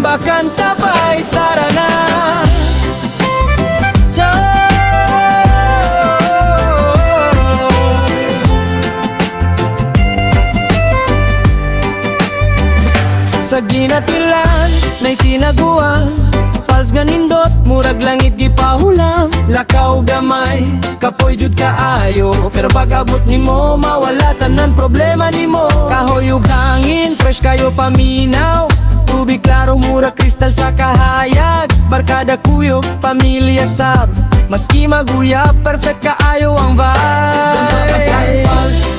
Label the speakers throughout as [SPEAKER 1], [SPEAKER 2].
[SPEAKER 1] Inambakan tapay, tara na. Sa ginatilan, na'y tinaguan, falls ganindot, murag langit gipahulam. Lakaw gamay, kapoy jud kaayo, pero pag-abot nimo, mawala tanan problema nimo. Kahoy ug hangin, fresh kayo paminaw, tubig klaro, murag kristal sa kahayag. Barkada kuyog, pamilya sab, maski maguyab, perfect kaayo ang vibe.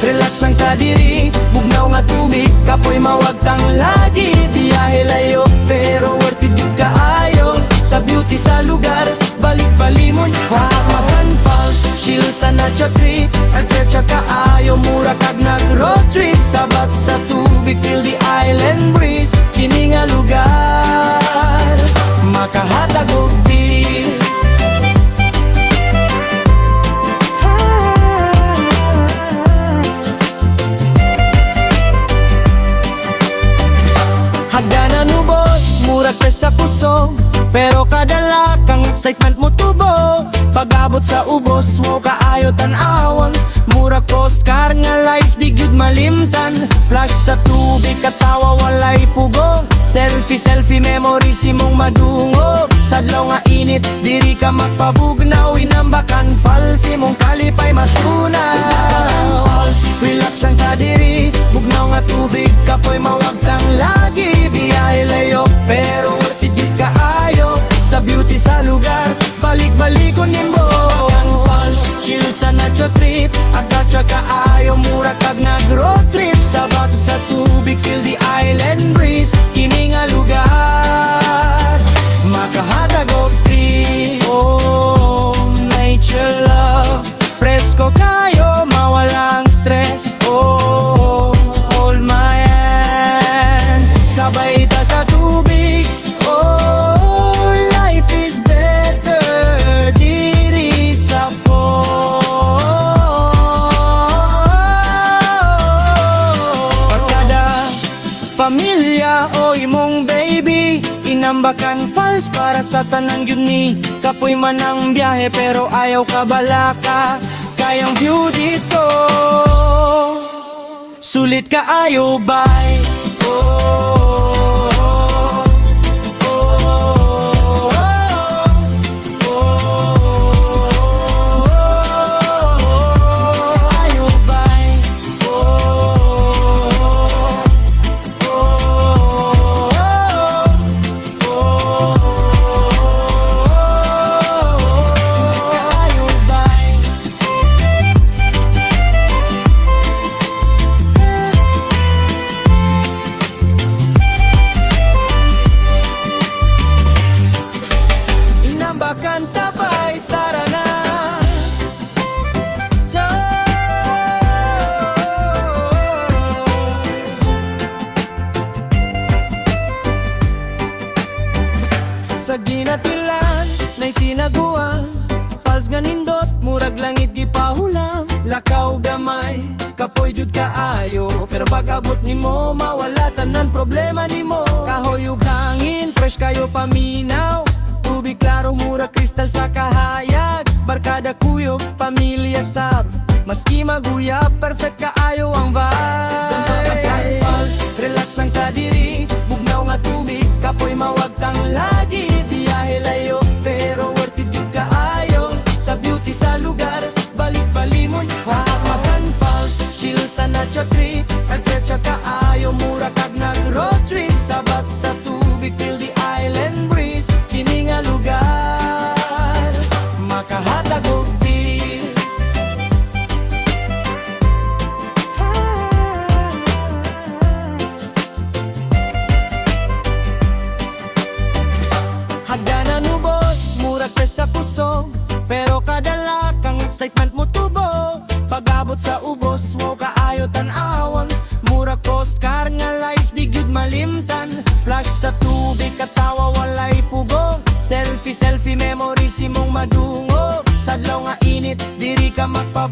[SPEAKER 1] Relax lang ka diri, bugnaw nga tubig, kapoy mawagtang lagi. Biyahe layo, pero worth it yun kaayo. Sa beauty sa lugar, balik-balimon, Hamagan Falls, chill sa nature trip, adventure kaayo, mura kag nag-road trip. Sabat sa tubig, feel the island breeze, kini nga lugar, makahatag og di. Hagdanan ubos, murag pes sa puso, pero kadala kang excitement mo tubo. Pag-abot sa ubos mo kaayo tan-awon, murag postcard nga lights di gyud malimtan. Splash sa tubig katawa walay pugong, selfie memories imong madungog. Sadlaw nga init diri ka magpabugnaw, Inambakan Falls imong kalipay matunaw. Relax lang ka diri, bugnaw nga tubig, kapoy mawagtang lagi. Biyahe layo, pero worth it yun kaayo. Sa beauty sa lugar, balik-balikon nimo. Falls, chill sa nature trip, adventure kaayo, mura kag nag-road trip. Sabat sa tubig, feel the island breeze, kini nga lugar, makahatag og di. Oh, nature love, presko kayo, mawalang stress. Oh, hold my hand, sabay ta sa tubig. Oh, life is better diri sa fall. Barkada, pamilya o imong baby, Inambakan Falls para sa tanan gyud ni. Kapoy man ang biyahe pero ayaw ka balaka, kayang view dito, sulit kaayo bay. Inambakan tapay, tara na. Sa ginatilan, na'y tinaguan, falls ganindot, murag langit gipahulam. Lakaw gamay, kapoy jud kaayo, pero pag-abot nimo, mawala tanan problema nimo. Kahoy ug hangin, fresh kayo paminaw, tubig klaro, mura kristal sa kahayag. Barkada kuyog, pamilya sab, maski maguyab, perfect kaayo ang vibe. Relax lang ka diri, bugnaw nga tubig, kapoy mawagtang lagi. Biyahe layo, pero worth it yun kaayo. Sa beauty sa lugar, balik-balimon, Hamagan Falls, chill sa nature trip, adventure kaayo, mura kag nag-road trip. Sabat sa tubig, feel the island breeze, kini nga lugar, makahatag og di. Hagdanan ubos, murag pes sa puso, pero kadala kang excitement mo tubo. Pag-abot sa ubos mo kaayo tan-awon, murag postcard nga lights di gyud malimtan. Splash sa tubig katawa walay pugong, selfie memories imong madungog. Sadlaw nga init diri ka magpabugnaw.